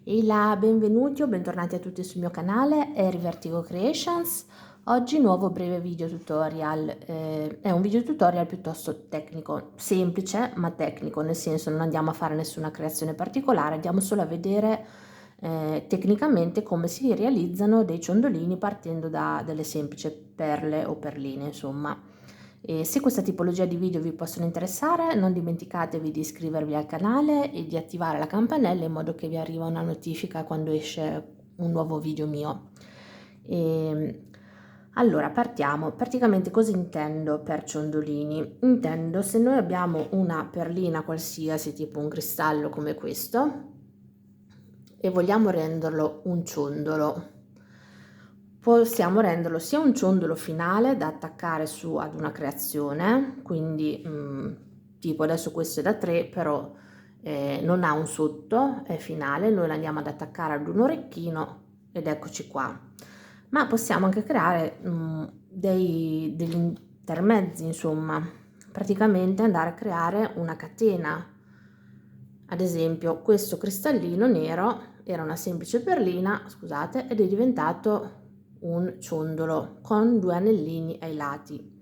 Ehi là, benvenuti o bentornati a tutti sul mio canale Airy Vertigo Creations. Oggi nuovo breve video tutorial, è un video tutorial piuttosto tecnico, semplice ma tecnico, nel senso non andiamo a fare nessuna creazione particolare, andiamo solo a vedere tecnicamente come si realizzano dei ciondolini partendo da delle semplici perle o perline, insomma. E se questa tipologia di video vi possono interessare, non dimenticatevi di iscrivervi al canale e di attivare la campanella in modo che vi arriva una notifica quando esce un nuovo video mio. Allora, partiamo. Praticamente cosa intendo per ciondolini? Intendo se noi abbiamo una perlina qualsiasi, tipo un cristallo come questo, e vogliamo renderlo un ciondolo, possiamo renderlo sia un ciondolo finale da attaccare su ad una creazione, quindi tipo adesso questo è da 3 però non ha un sotto, è finale, noi l'andiamo ad attaccare ad un orecchino ed eccoci qua. Ma possiamo anche creare degli intermezzi, insomma, praticamente andare a creare una catena. Ad esempio questo cristallino nero era una semplice perlina, scusate, ed è diventato un ciondolo con 2 anellini ai lati.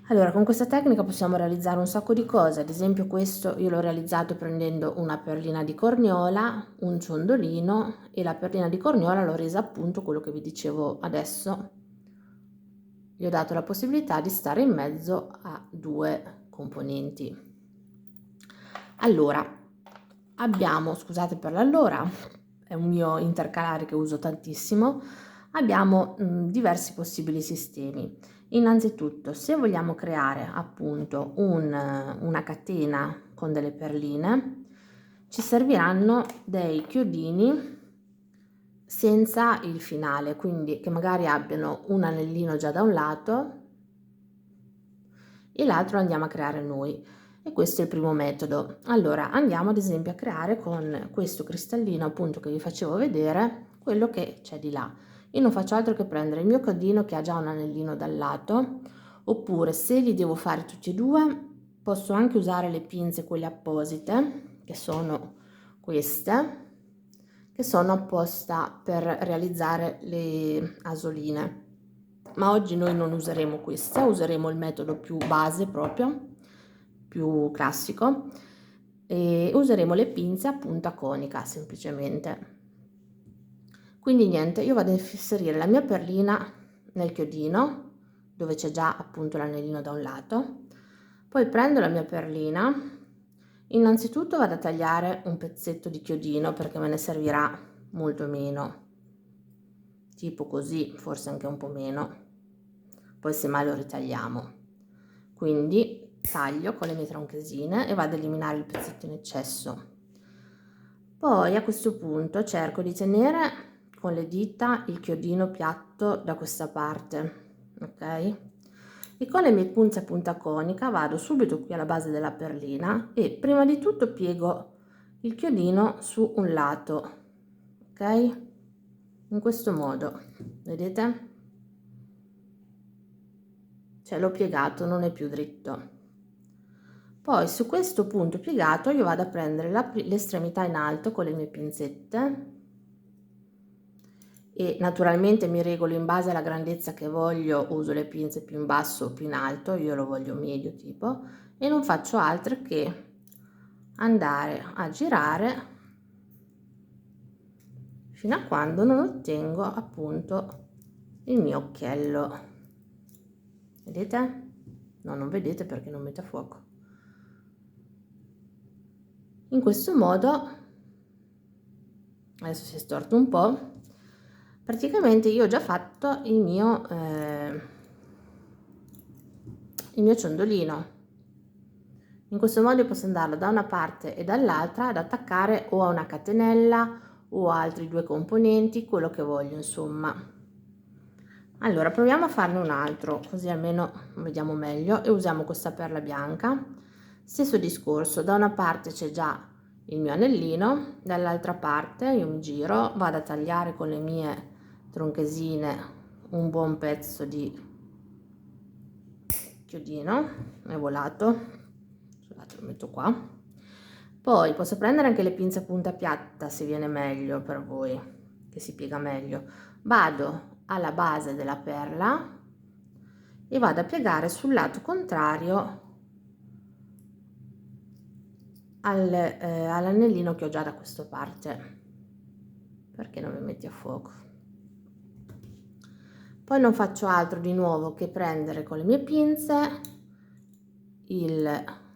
Allora, con questa tecnica possiamo realizzare un sacco di cose, ad esempio questo io l'ho realizzato prendendo una perlina di corniola, un ciondolino, e la perlina di corniola l'ho resa appunto quello che vi dicevo adesso. Gli ho dato la possibilità di stare in mezzo a 2 componenti. Allora, abbiamo, scusate per l'allora, è un mio intercalare che uso tantissimo, abbiamo diversi possibili sistemi. Innanzitutto, se vogliamo creare appunto una catena con delle perline, ci serviranno dei chiodini senza il finale, quindi che magari abbiano un anellino già da un lato e l'altro andiamo a creare noi. E questo è il primo metodo. Allora andiamo ad esempio a creare con questo cristallino appunto che vi facevo vedere quello che c'è di là. Io non faccio altro che prendere il mio codino che ha già un anellino dal lato, oppure se li devo fare tutti e due posso anche usare le pinze quelle apposite, che sono queste, che sono apposta per realizzare le asoline. Ma oggi noi non useremo questa, useremo il metodo più base proprio, più classico, e useremo le pinze a punta conica semplicemente. Quindi niente, io vado a inserire la mia perlina nel chiodino dove c'è già appunto l'anellino da un lato, poi prendo la mia perlina, innanzitutto vado a tagliare un pezzetto di chiodino perché me ne servirà molto meno, tipo così, forse anche un po' meno, poi semmai lo ritagliamo. Quindi taglio con le mie tronchesine e vado ad eliminare il pezzetto in eccesso. Poi a questo punto cerco di tenere con le dita il chiodino piatto da questa parte, ok? E con le mie punze a punta conica vado subito qui alla base della perlina e prima di tutto piego il chiodino su un lato, ok? In questo modo, vedete? Cioè l'ho piegato, non è più dritto. Poi su questo punto piegato io vado a prendere l'estremità in alto con le mie pinzette e naturalmente mi regolo in base alla grandezza che voglio, uso le pinze più in basso o più in alto, io lo voglio medio tipo, e non faccio altro che andare a girare fino a quando non ottengo appunto il mio occhiello. Vedete? No, non vedete perché non mette a fuoco. In questo modo, adesso si è storto un po', praticamente io ho già fatto il mio ciondolino. In questo modo posso andarlo da una parte e dall'altra ad attaccare o a una catenella o a altri 2 componenti, quello che voglio insomma. Allora proviamo a farne un altro così almeno vediamo meglio e usiamo questa perla bianca. Stesso discorso, da una parte c'è già il mio anellino, dall'altra parte io mi giro, vado a tagliare con le mie tronchesine un buon pezzo di chiodino, è volato, scusate lo metto qua, Poi posso prendere anche le pinze a punta piatta se viene meglio per voi, che si piega meglio. Vado alla base della perla e vado a piegare sul lato contrario all'anellino che ho già da questa parte. Perché non mi metti a fuoco? Poi non faccio altro di nuovo che prendere con le mie pinze il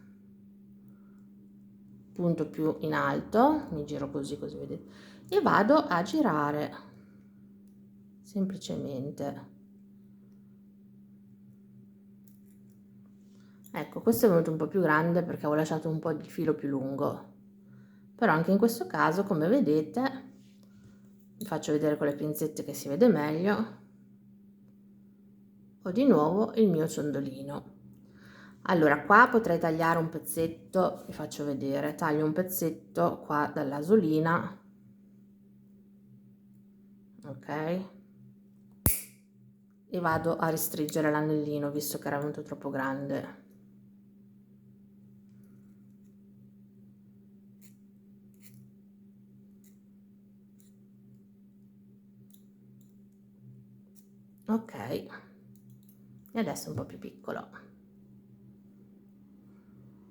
punto più in alto, mi giro così vedete, e vado a girare semplicemente. Ecco, questo è venuto un po' più grande perché ho lasciato un po' di filo più lungo, però anche in questo caso, come vedete, vi faccio vedere con le pinzette che si vede meglio, ho di nuovo il mio ciondolino. Allora qua potrei tagliare un pezzetto, vi faccio vedere, taglio un pezzetto qua dall'asolina, ok, e vado a restringere l'anellino visto che era venuto troppo grande. Ok, e adesso un po' più piccolo.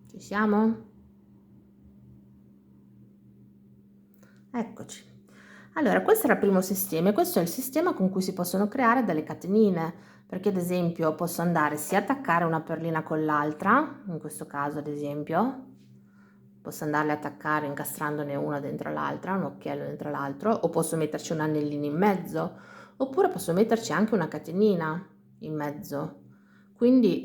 Ci siamo? Eccoci. Allora, questo era il primo sistema e questo è il sistema con cui si possono creare delle catenine, perché ad esempio posso andare sia attaccare una perlina con l'altra, in questo caso ad esempio, posso andarle a attaccare incastrandone una dentro l'altra, un occhiello dentro l'altro, o posso metterci un anellino in mezzo, oppure posso metterci anche una catenina in mezzo. Quindi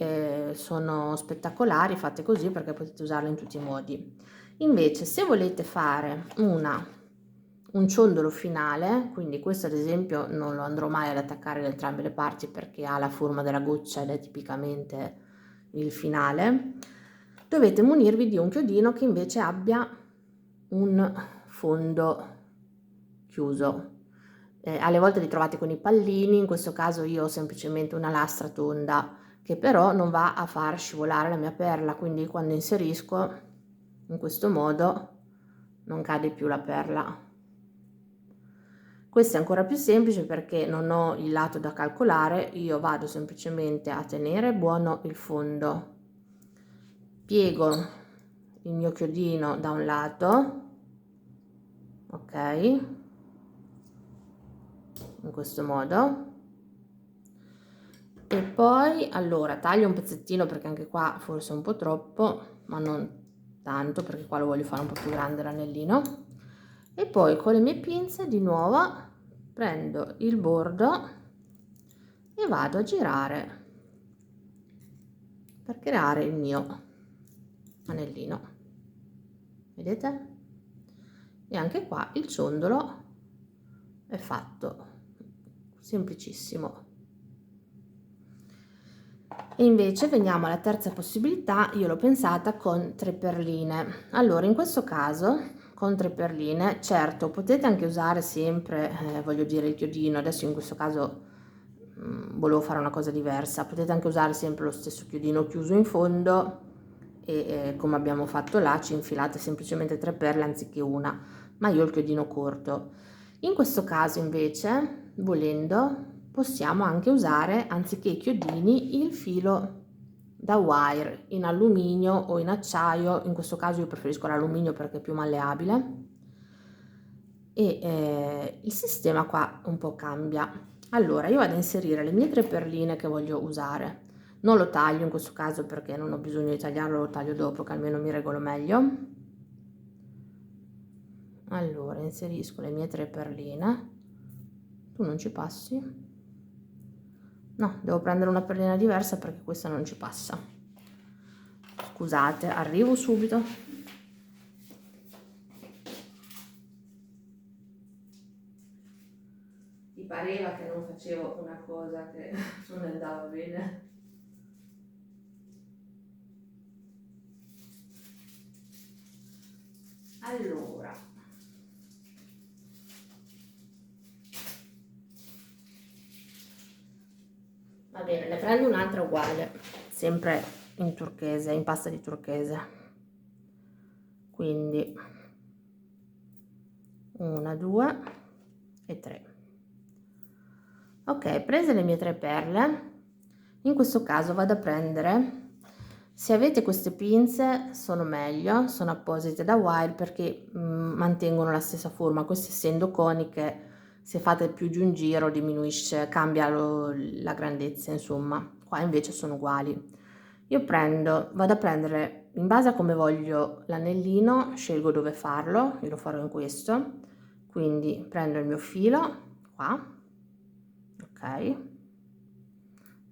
sono spettacolari fatte così perché potete usarle in tutti i modi. Invece se volete fare un ciondolo finale, quindi questo ad esempio non lo andrò mai ad attaccare da entrambe le parti perché ha la forma della goccia ed è tipicamente il finale, dovete munirvi di un chiodino che invece abbia un fondo chiuso. Alle volte li trovate con i pallini, in questo caso io ho semplicemente una lastra tonda che però non va a far scivolare la mia perla, quindi quando inserisco in questo modo non cade più la perla. Questo è ancora più semplice perché non ho il lato da calcolare, io vado semplicemente a tenere buono il fondo, piego il mio chiodino da un lato, ok, in questo modo, e poi allora taglio un pezzettino perché anche qua forse è un po' troppo, ma non tanto perché qua lo voglio fare un po' più grande l'anellino, e poi con le mie pinze di nuovo prendo il bordo e vado a girare per creare il mio anellino, vedete? E anche qua il ciondolo è fatto, semplicissimo. E invece veniamo alla terza possibilità, io l'ho pensata con 3 perline. Allora in questo caso con 3 perline, certo potete anche usare sempre, voglio dire, il chiodino, adesso in questo caso volevo fare una cosa diversa, potete anche usare sempre lo stesso chiodino chiuso in fondo e come abbiamo fatto là ci infilate semplicemente 3 perle anziché una, ma io ho il chiodino corto. In questo caso invece, volendo, possiamo anche usare anziché i chiodini il filo da wire in alluminio o in acciaio, in questo caso io preferisco l'alluminio perché è più malleabile, e il sistema qua un po' cambia. Allora io vado a inserire le mie 3 perline che voglio usare, non lo taglio in questo caso perché non ho bisogno di tagliarlo, lo taglio dopo che almeno mi regolo meglio. Allora inserisco le mie 3 perline, tu non ci passi? No, devo prendere una perlina diversa perché questa non ci passa, scusate, arrivo subito. Ti pareva che non facevo una cosa che non andava bene? Allora, va bene, ne prendo un'altra uguale, sempre in turchese, in pasta di turchese. quindi 1, 2 e 3. Ok, prese le mie 3 perle, in questo caso vado a prendere, se avete queste pinze sono meglio, sono apposite da Wild perché mantengono la stessa forma. Queste essendo coniche, se fate più di un giro diminuisce, cambia la grandezza, insomma. Qua invece sono uguali. Io vado a prendere, in base a come voglio l'anellino, scelgo dove farlo, io lo farò in questo, quindi prendo il mio filo qua, ok,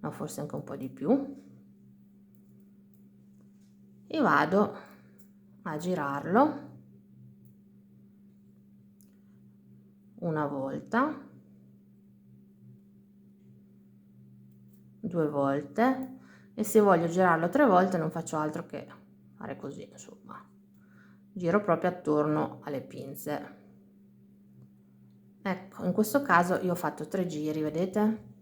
no, forse anche un po' di più, e vado a girarlo una volta, 2 volte, e se voglio girarlo 3 volte non faccio altro che fare così, insomma, giro proprio attorno alle pinze. Ecco, in questo caso io ho fatto 3 giri, vedete?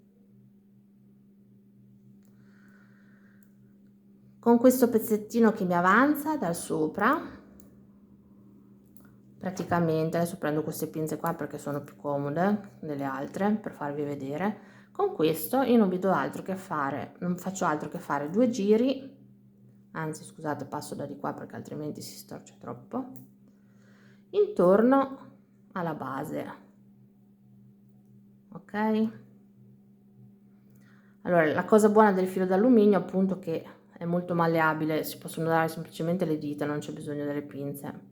Con questo pezzettino che mi avanza dal sopra, praticamente, adesso prendo queste pinze qua perché sono più comode delle altre per farvi vedere, con questo io non vedo altro che fare, non faccio altro che fare 2 giri, anzi scusate, passo da di qua perché altrimenti si storce troppo, intorno alla base, ok? Allora, la cosa buona del filo d'alluminio appunto che è molto malleabile, si possono usare semplicemente le dita, non c'è bisogno delle pinze.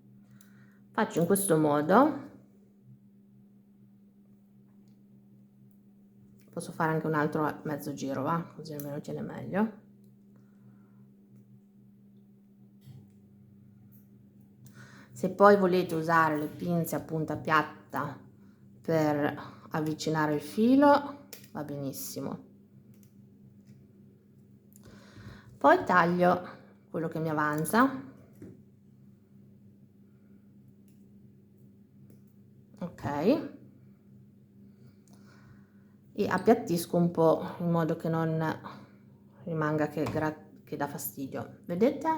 Faccio in questo modo, posso fare anche un altro mezzo giro, va? Così almeno tiene meglio. Se poi volete usare le pinze a punta piatta per avvicinare il filo, va benissimo. Poi taglio quello che mi avanza, ok, e appiattisco un po' in modo che non rimanga che dà fastidio, vedete?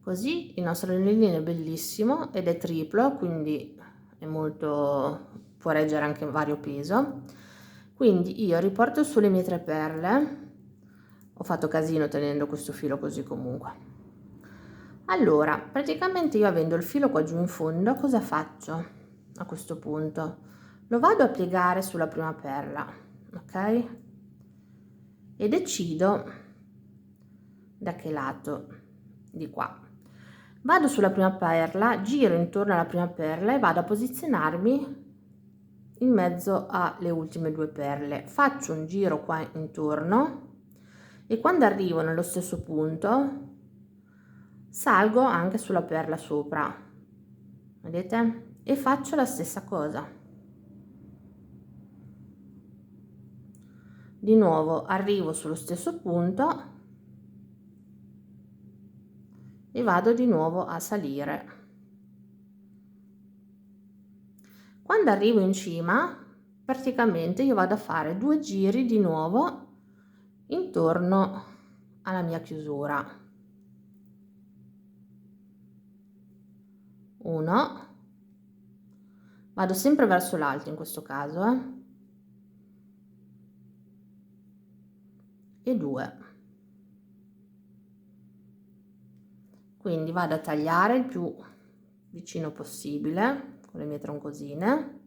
Così il nostro anellino è bellissimo ed è triplo, quindi è molto, può reggere anche vario peso. Quindi io riporto sulle mie 3 perle, ho fatto casino tenendo questo filo così comunque. Allora, praticamente io avendo il filo qua giù in fondo, cosa faccio a questo punto? Lo vado a piegare sulla prima perla, ok? E decido da che lato, di qua. Vado sulla prima perla, giro intorno alla prima perla e vado a posizionarmi in mezzo alle ultime 2 perle. Faccio un giro qua intorno e quando arrivo nello stesso punto salgo anche sulla perla sopra, vedete? E faccio la stessa cosa. Di nuovo arrivo sullo stesso punto e vado di nuovo a salire. Quando arrivo in cima, praticamente io vado a fare 2 giri di nuovo intorno alla mia chiusura. 1, vado sempre verso l'alto in questo caso, e 2. Quindi vado a tagliare il più vicino possibile con le mie troncosine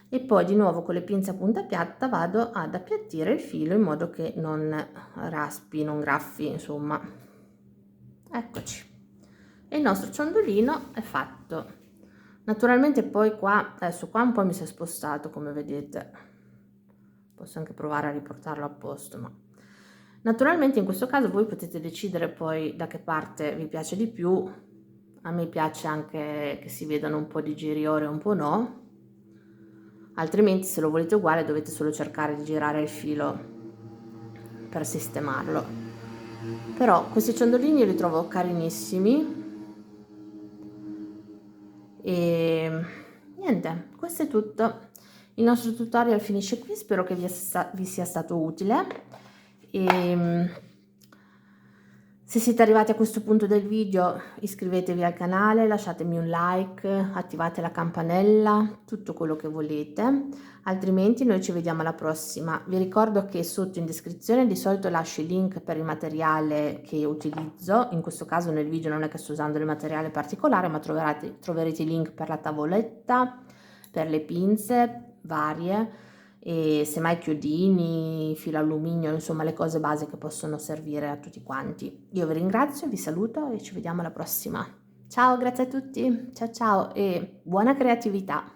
e poi di nuovo con le pinze a punta piatta vado ad appiattire il filo in modo che non raspi, non graffi, insomma. Eccoci, e il nostro ciondolino è fatto. Naturalmente poi qua, adesso qua un po' mi si è spostato, come vedete, posso anche provare a riportarlo a posto, ma naturalmente in questo caso voi potete decidere poi da che parte vi piace di più. A me piace anche che si vedano un po' di giri ore e un po' no, altrimenti se lo volete uguale dovete solo cercare di girare il filo per sistemarlo. Però questi ciondolini io li trovo carinissimi e niente, questo è tutto. Il nostro tutorial finisce qui, spero che vi sia stato utile e Se siete arrivati a questo punto del video, iscrivetevi al canale, lasciatemi un like, attivate la campanella, tutto quello che volete, altrimenti noi ci vediamo alla prossima. Vi ricordo che sotto in descrizione di solito lascio i link per il materiale che utilizzo, in questo caso nel video non è che sto usando il materiale particolare, ma troverete i link per la tavoletta, per le pinze varie, e semmai chiodini, filo alluminio, insomma le cose base che possono servire a tutti quanti. Io vi ringrazio, vi saluto e ci vediamo alla prossima. Ciao, grazie a tutti, ciao ciao e buona creatività!